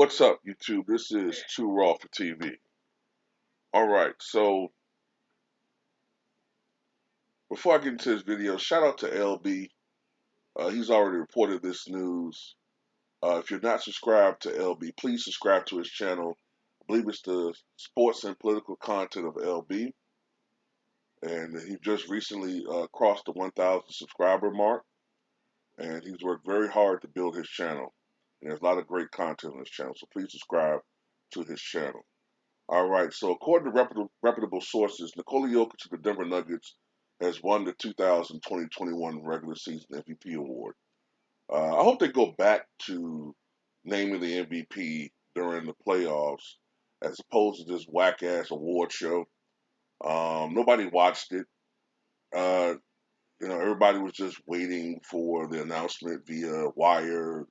What's up, YouTube? This is Too Raw for TV. All right, so before I get into this video, shout out to LB. He's already reported this news. If you're not subscribed to LB, please subscribe to his channel. I believe it's the sports and political content of LB, and he just recently crossed the 1,000 subscriber mark, and he's worked very hard to build his channel. And there's a lot of great content on his channel, so please subscribe to his channel. All right. So according to reputable sources, Nikola Jokic of the Denver Nuggets has won the 2020-21 regular season MVP award. I hope they go back to naming the MVP during the playoffs as opposed to this whack ass award show. Nobody watched it. Uh, everybody was just waiting for the announcement via wire,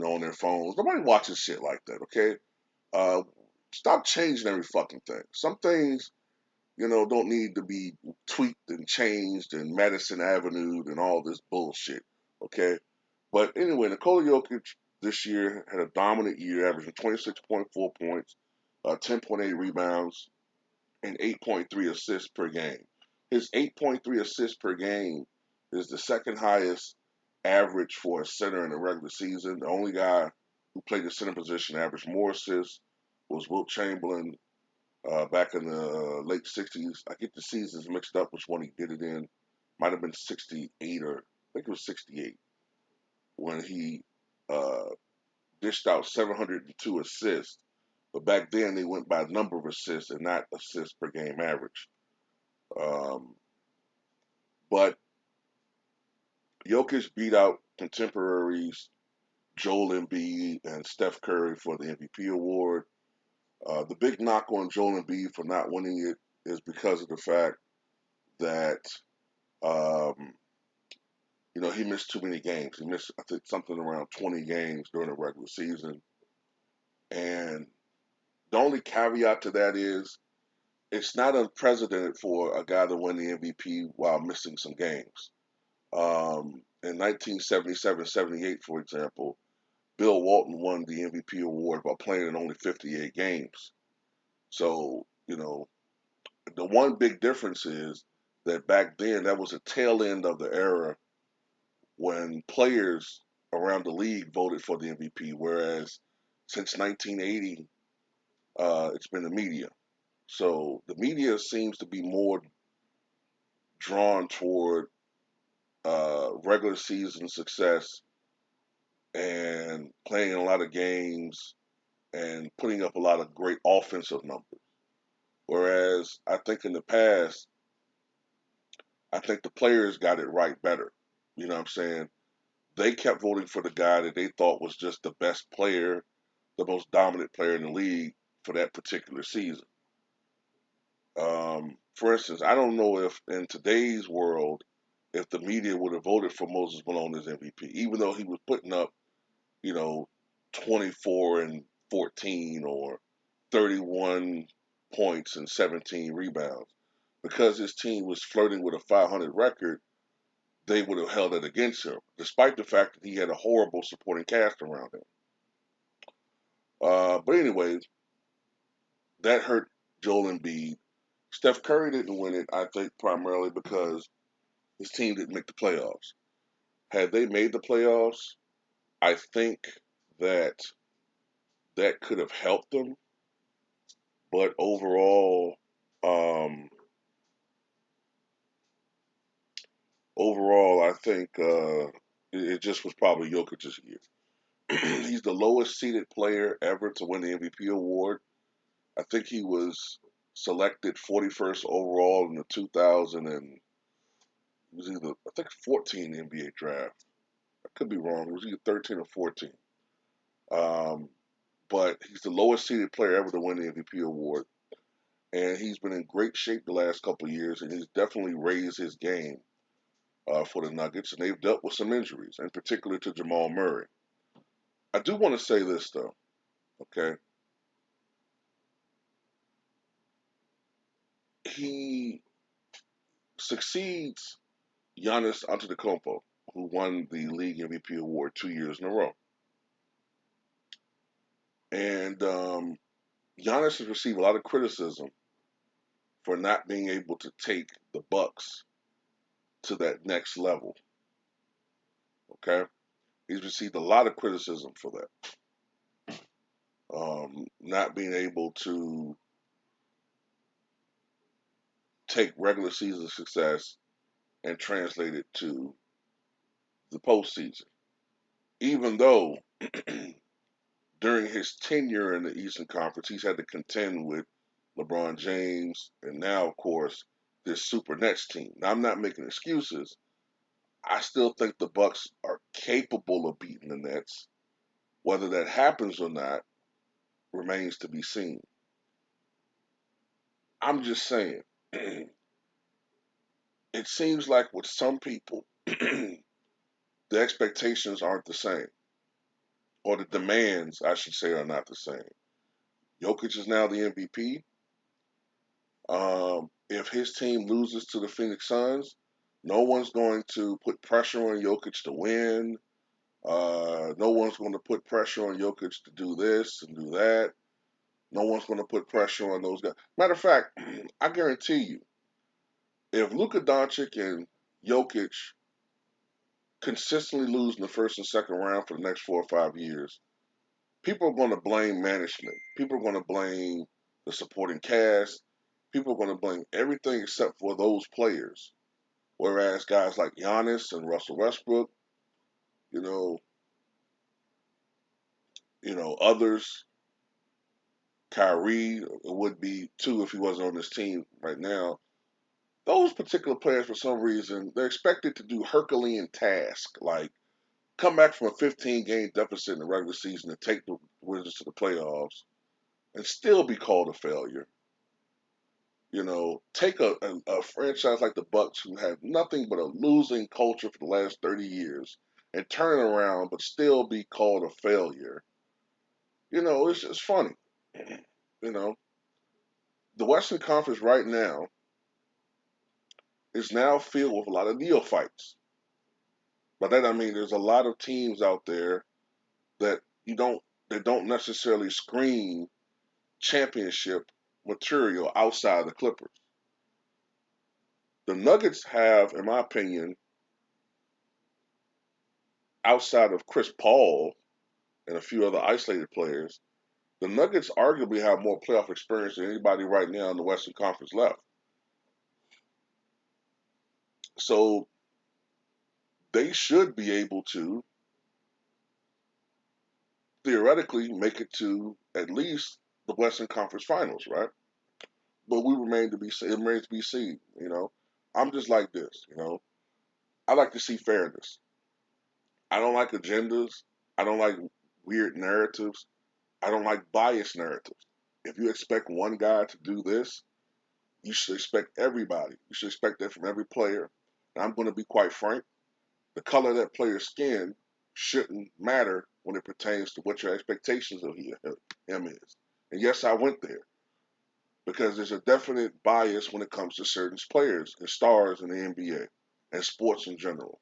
on their phones. Nobody watches shit like that. Okay. Uh, Stop changing every fucking thing. Some things don't need to be tweaked and changed and Madison Avenue and all this bullshit. Okay. But anyway, Nikola Jokic this year had a dominant year, averaging 26.4 points, 10.8 rebounds, and 8.3 assists per game. His 8.3 assists per game is the second highest average for a center in the regular season. The only guy who played the center position averaged more assists was Wilt Chamberlain back in the late 60s. I get the seasons mixed up, which one he did it in. Might have been 68 or I think it was 68 when he uh, dished out 702 assists. But back then they went by number of assists and not assists per game average. Um, but Jokic beat out contemporaries Joel Embiid and Steph Curry for the MVP award. The big knock on Joel Embiid for not winning it is because of the fact that um, he missed too many games. He missed, I think, something around 20 games during the regular season. And the only caveat to that is it's not unprecedented for a guy to win the MVP while missing some games. In 1977-78, for example, Bill Walton won the MVP award by playing in only 58 games. So, the one big difference is that back then, that was a tail end of the era when players around the league voted for the MVP, whereas since 1980, it's been the media. So the media seems to be more drawn toward regular season success and playing a lot of games and putting up a lot of great offensive numbers. Whereas I think in the past, I think the players got it right better. You know what I'm saying? They kept voting for the guy that they thought was just the best player, the most dominant player in the league for that particular season. For instance, I don't know if in today's world, if the media would have voted for Moses Malone as MVP, even though he was putting up, you know, 24 and 14 or 31 points and 17 rebounds. Because his team was flirting with a 500 record, they would have held it against him, despite the fact that he had a horrible supporting cast around him. But anyway, that hurt Joel Embiid. Steph Curry didn't win it, I think, primarily because his team didn't make the playoffs. Had they made the playoffs, I think that that could have helped them. But um, overall, I think it just was probably Jokic's year. He's the lowest seeded player ever to win the MVP award. I think he was selected 41st overall in the 2000 and it was either I think 14 NBA draft. I could be wrong. It was either 13 or 14. Um, but he's the lowest seeded player ever to win the MVP award, and he's been in great shape the last couple of years, and he's definitely raised his game for the Nuggets, and they've dealt with some injuries, in particular to Jamal Murray. I do want to say this though, okay? He succeeds Giannis Antetokounmpo, who won the league MVP award 2 years in a row. And Giannis has received a lot of criticism for not being able to take the Bucks to that next level. Okay, he's received a lot of criticism for that. Not being able to take regular season success and translate it to the postseason. Even though during his tenure in the Eastern Conference, he's had to contend with LeBron James and now, of course, this Super Nets team. Now, I'm not making excuses. I still think the Bucks are capable of beating the Nets. Whether that happens or not remains to be seen. I'm just saying, it seems like with some people, the expectations aren't the same, or the demands, I should say, are not the same. Jokic is now the MVP. If his team loses to the Phoenix Suns, no one's going to put pressure on Jokic to win. No one's going to put pressure on Jokic to do this and do that. No one's going to put pressure on those guys. Matter of fact, I guarantee you, if Luka Doncic and Jokic consistently lose in the first and second round for the next 4 or 5 years, people are going to blame management. People are going to blame the supporting cast. People are going to blame everything except for those players. Whereas guys like Giannis and Russell Westbrook, you know, others, Kyrie would be too if he wasn't on this team right now. Those particular players, for some reason, they're expected to do Herculean tasks like come back from a 15-game deficit in the regular season and take the Wizards to the playoffs and still be called a failure. Take a franchise like the Bucks, who had nothing but a losing culture for the last 30 years, and turn it around, but still be called a failure. It's just funny. You know, the Western Conference right now is now filled with a lot of neophytes. By that I mean there's a lot of teams out there that don't necessarily scream championship material outside the Clippers. The Nuggets have, in my opinion, outside of Chris Paul and a few other isolated players, the Nuggets arguably have more playoff experience than anybody right now in the Western Conference left. So they should be able to theoretically make it to at least the Western Conference Finals, right? But it remains to be seen. I'm just like this. I like to see fairness. I don't like agendas. I don't like weird narratives. I don't like biased narratives. If you expect one guy to do this, you should expect everybody. You should expect that from every player. And I'm going to be quite frank. The color of that player's skin shouldn't matter when it pertains to what your expectations of him is. And yes, I went there because there's a definite bias when it comes to certain players and stars in the NBA and sports in general.